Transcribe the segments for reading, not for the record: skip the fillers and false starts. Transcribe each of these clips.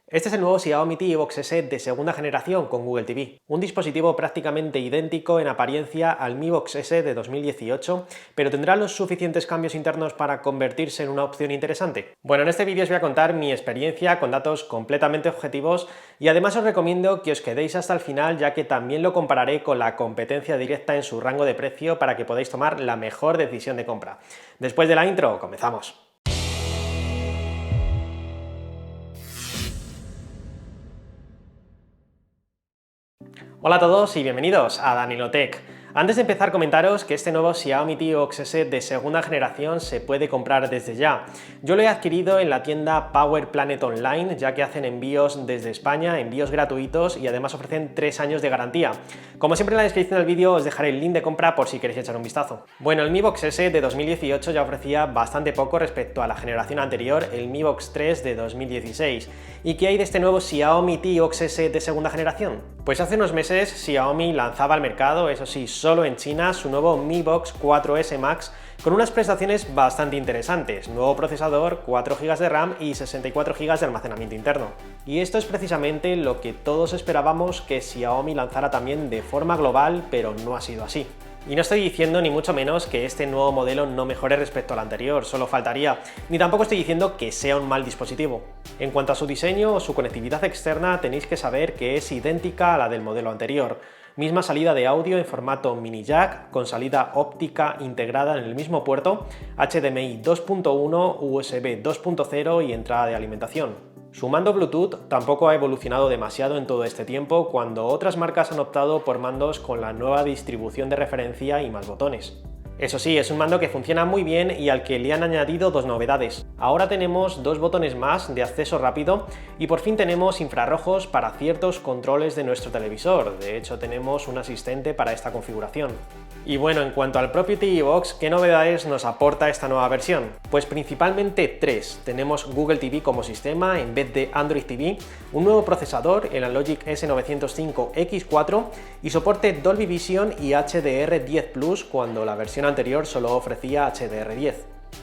Este es el nuevo Xiaomi TV Box S de segunda generación con Google TV, un dispositivo prácticamente idéntico en apariencia al Mi Box S de 2018, pero ¿tendrá los suficientes cambios internos para convertirse en una opción interesante? Bueno, en este vídeo os voy a contar mi experiencia con datos completamente objetivos y además os recomiendo que os quedéis hasta el final, ya que también lo compararé con la competencia directa en su rango de precio para que podáis tomar la mejor decisión de compra. Después de la intro, comenzamos. Hola a todos y bienvenidos a Danilotech. Antes de empezar, comentaros que este nuevo Xiaomi TV Box S de segunda generación se puede comprar desde ya. Yo lo he adquirido en la tienda Power Planet Online, ya que hacen envíos desde España, envíos gratuitos y además ofrecen 3 años de garantía. Como siempre, en la descripción del vídeo os dejaré el link de compra por si queréis echar un vistazo. Bueno, el Mi Box S de 2018 ya ofrecía bastante poco respecto a la generación anterior, el Mi Box 3 de 2016. ¿Y qué hay de este nuevo Xiaomi TV Box S de segunda generación? Pues hace unos meses Xiaomi lanzaba al mercado, eso sí, solo en China, su nuevo Mi Box 4S Max con unas prestaciones bastante interesantes: nuevo procesador, 4 GB de RAM y 64 GB de almacenamiento interno. Y esto es precisamente lo que todos esperábamos que Xiaomi lanzara también de forma global, pero no ha sido así. Y no estoy diciendo ni mucho menos que este nuevo modelo no mejore respecto al anterior, solo faltaría, ni tampoco estoy diciendo que sea un mal dispositivo. En cuanto a su diseño o su conectividad externa, tenéis que saber que es idéntica a la del modelo anterior. Misma salida de audio en formato mini jack, con salida óptica integrada en el mismo puerto, HDMI 2.1, USB 2.0 y entrada de alimentación. Su mando Bluetooth tampoco ha evolucionado demasiado en todo este tiempo, cuando otras marcas han optado por mandos con la nueva distribución de referencia y más botones. Eso sí, es un mando que funciona muy bien y al que le han añadido dos novedades. Ahora tenemos 2 botones más de acceso rápido y por fin tenemos infrarrojos para ciertos controles de nuestro televisor. De hecho, tenemos un asistente para esta configuración. Y bueno, en cuanto al propio TV Box, ¿qué novedades nos aporta esta nueva versión? Pues principalmente 3. Tenemos Google TV como sistema en vez de Android TV, un nuevo procesador, el Anlogic S905X4, y soporte Dolby Vision y HDR10 Plus cuando la versión anterior solo ofrecía HDR10.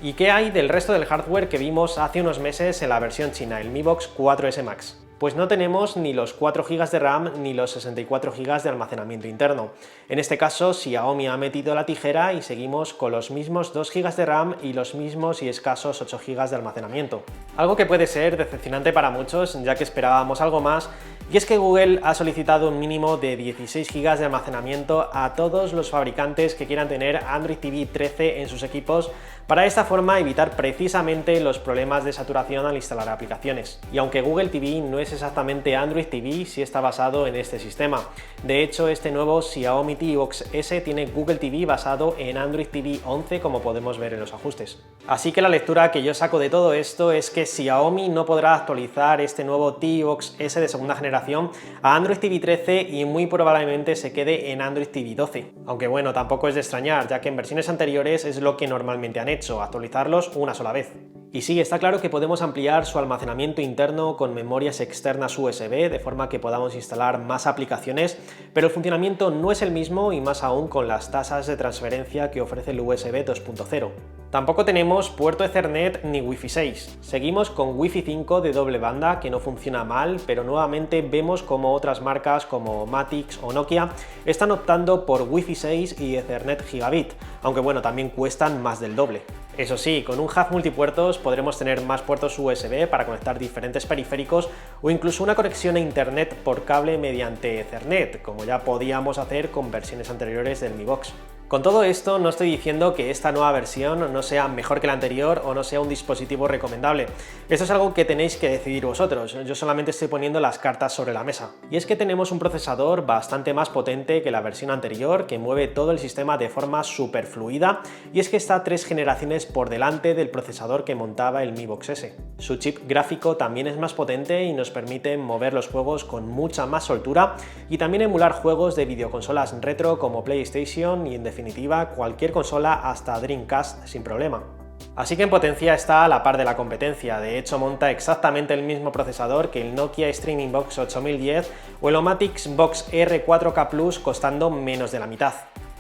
¿Y qué hay del resto del hardware que vimos hace unos meses en la versión china, el Mi Box 4S Max? Pues no tenemos ni los 4 GB de RAM ni los 64 GB de almacenamiento interno. En este caso, Xiaomi ha metido la tijera y seguimos con los mismos 2 GB de RAM y los mismos y escasos 8 GB de almacenamiento. Algo que puede ser decepcionante para muchos, ya que esperábamos algo más, y es que Google ha solicitado un mínimo de 16 GB de almacenamiento a todos los fabricantes que quieran tener Android TV 13 en sus equipos, para de esta forma evitar precisamente los problemas de saturación al instalar aplicaciones. Y aunque Google TV no es exactamente Android TV, sí está basado en este sistema. De hecho, este nuevo Xiaomi TV Box S tiene Google TV basado en Android TV 11, como podemos ver en los ajustes. Así que la lectura que yo saco de todo esto es que Xiaomi no podrá actualizar este nuevo TV Box S de segunda generación a Android TV 13 y muy probablemente se quede en Android TV 12. Aunque bueno, tampoco es de extrañar, ya que en versiones anteriores es lo que normalmente han hecho, actualizarlos una sola vez. Y sí, está claro que podemos ampliar su almacenamiento interno con memorias externas USB, de forma que podamos instalar más aplicaciones, pero el funcionamiento no es el mismo, y más aún con las tasas de transferencia que ofrece el USB 2.0. Tampoco tenemos puerto Ethernet ni Wi-Fi 6. Seguimos con Wi-Fi 5 de doble banda, que no funciona mal, pero nuevamente vemos como otras marcas como Matix o Nokia están optando por Wi-Fi 6 y Ethernet Gigabit, aunque bueno, también cuestan más del doble. Eso sí, con un hub multipuertos podremos tener más puertos USB para conectar diferentes periféricos o incluso una conexión a internet por cable mediante Ethernet, como ya podíamos hacer con versiones anteriores del Mi Box. Con todo esto no estoy diciendo que esta nueva versión no sea mejor que la anterior o no sea un dispositivo recomendable. Esto es algo que tenéis que decidir vosotros, yo solamente estoy poniendo las cartas sobre la mesa. Y es que tenemos un procesador bastante más potente que la versión anterior, que mueve todo el sistema de forma súper fluida, y es que está 3 generaciones por delante del procesador que montaba el Mi Box S. Su chip gráfico también es más potente y nos permite mover los juegos con mucha más soltura y también emular juegos de videoconsolas retro como PlayStation y en definitiva cualquier consola hasta Dreamcast sin problema. Así que en potencia está a la par de la competencia. De hecho, monta exactamente el mismo procesador que el Nokia Streaming Box 8010 o el Omatix Box R 4K Plus, costando menos de la mitad.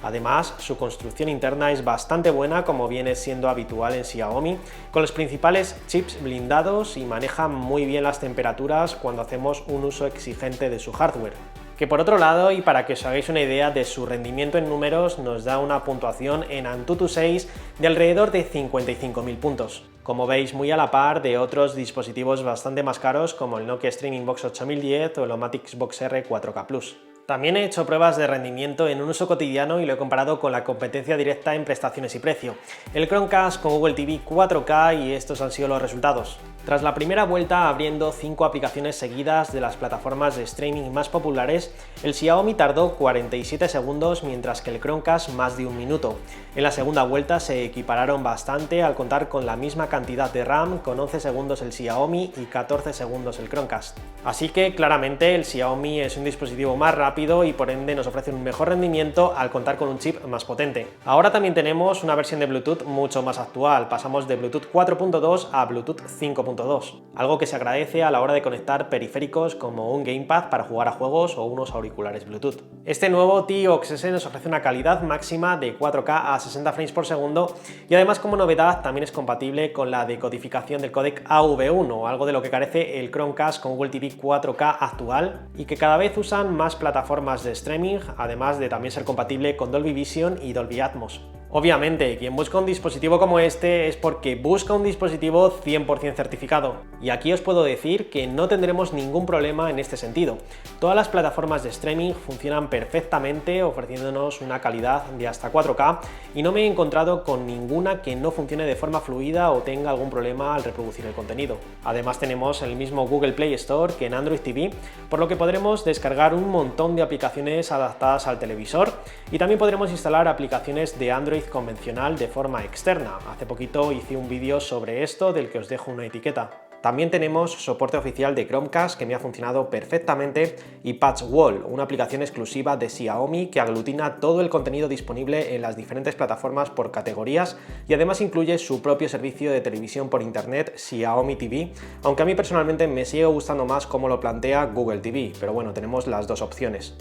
Además, su construcción interna es bastante buena, como viene siendo habitual en Xiaomi, con los principales chips blindados y maneja muy bien las temperaturas cuando hacemos un uso exigente de su hardware. Que por otro lado, y para que os hagáis una idea de su rendimiento en números, nos da una puntuación en AnTuTu 6 de alrededor de 55.000 puntos. Como veis, muy a la par de otros dispositivos bastante más caros como el Nokia Streaming Box 8010 o el Omatix Box R 4K Plus. También he hecho pruebas de rendimiento en un uso cotidiano y lo he comparado con la competencia directa en prestaciones y precio, el Chromecast con Google TV 4K, y estos han sido los resultados. Tras la primera vuelta abriendo 5 aplicaciones seguidas de las plataformas de streaming más populares, el Xiaomi tardó 47 segundos mientras que el Chromecast más de un minuto. En la segunda vuelta se equipararon bastante al contar con la misma cantidad de RAM, con 11 segundos el Xiaomi y 14 segundos el Chromecast. Así que claramente el Xiaomi es un dispositivo más rápido y por ende nos ofrece un mejor rendimiento al contar con un chip más potente. Ahora también tenemos una versión de Bluetooth mucho más actual, pasamos de Bluetooth 4.2 a Bluetooth 5.2, algo que se agradece a la hora de conectar periféricos como un gamepad para jugar a juegos o unos auriculares Bluetooth. Este nuevo T-OXS nos ofrece una calidad máxima de 4K a 60 frames por segundo y además, como novedad, también es compatible con la decodificación del códec AV1, algo de lo que carece el Chromecast con Google TV 4K actual y que cada vez usan más plataformas de streaming, además de también ser compatible con Dolby Vision y Dolby Atmos. Obviamente, quien busca un dispositivo como este es porque busca un dispositivo 100% certificado. Y aquí os puedo decir que no tendremos ningún problema en este sentido. Todas las plataformas de streaming funcionan perfectamente, ofreciéndonos una calidad de hasta 4K, y no me he encontrado con ninguna que no funcione de forma fluida o tenga algún problema al reproducir el contenido. Además, tenemos el mismo Google Play Store que en Android TV, por lo que podremos descargar un montón de aplicaciones adaptadas al televisor, y también podremos instalar aplicaciones de Android convencional de forma externa. Hace poquito hice un vídeo sobre esto del que os dejo una etiqueta. También tenemos soporte oficial de Chromecast, que me ha funcionado perfectamente, y PatchWall, una aplicación exclusiva de Xiaomi que aglutina todo el contenido disponible en las diferentes plataformas por categorías y además incluye su propio servicio de televisión por internet, Xiaomi TV, aunque a mí personalmente me sigue gustando más cómo lo plantea Google TV, pero bueno, tenemos las dos opciones.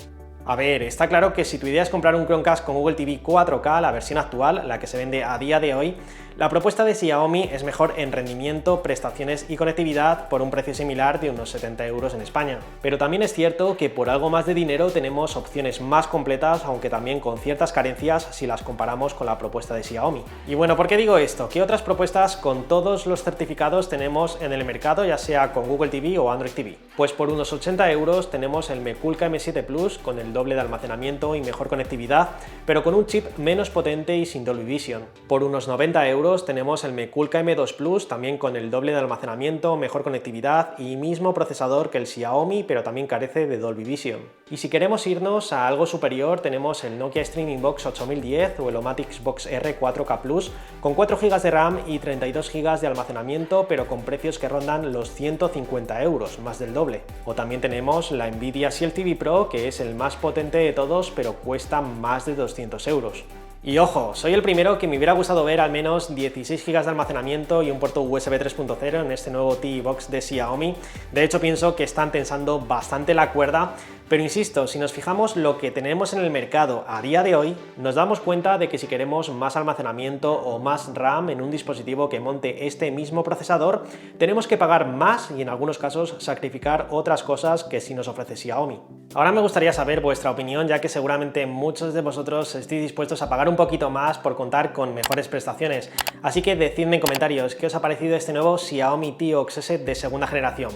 A ver, está claro que si tu idea es comprar un Chromecast con Google TV 4K, la versión actual, la que se vende a día de hoy, la propuesta de Xiaomi es mejor en rendimiento, prestaciones y conectividad por un precio similar de unos 70 euros en España. Pero también es cierto que por algo más de dinero tenemos opciones más completas, aunque también con ciertas carencias si las comparamos con la propuesta de Xiaomi. Y bueno, ¿por qué digo esto? ¿Qué otras propuestas con todos los certificados tenemos en el mercado, ya sea con Google TV o Android TV? Pues por unos 80 euros tenemos el Mekulka M7 Plus con el doble de almacenamiento y mejor conectividad, pero con un chip menos potente y sin Dolby Vision. Por unos 90 euros tenemos el Mekulka M2 Plus, también con el doble de almacenamiento, mejor conectividad y mismo procesador que el Xiaomi, pero también carece de Dolby Vision. Y si queremos irnos a algo superior, tenemos el Nokia Streaming Box 8010 o el Omatix Box R 4K Plus con 4 GB de RAM y 32 GB de almacenamiento, pero con precios que rondan los 150 euros, más del doble. O también tenemos la Nvidia Shield TV Pro, que es el más potente de todos, pero cuesta más de 200 euros. Y ojo, soy el primero que me hubiera gustado ver al menos 16 GB de almacenamiento y un puerto USB 3.0 en este nuevo T-Box de Xiaomi. De hecho, pienso que están tensando bastante la cuerda, pero insisto, si nos fijamos lo que tenemos en el mercado a día de hoy, nos damos cuenta de que si queremos más almacenamiento o más RAM en un dispositivo que monte este mismo procesador, tenemos que pagar más y en algunos casos sacrificar otras cosas que sí nos ofrece Xiaomi. Ahora me gustaría saber vuestra opinión, ya que seguramente muchos de vosotros estéis dispuestos a pagar un poquito más por contar con mejores prestaciones. Así que decidme en comentarios qué os ha parecido este nuevo Xiaomi T-OXS de segunda generación.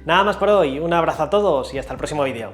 Nada más por hoy, un abrazo a todos y hasta el próximo vídeo.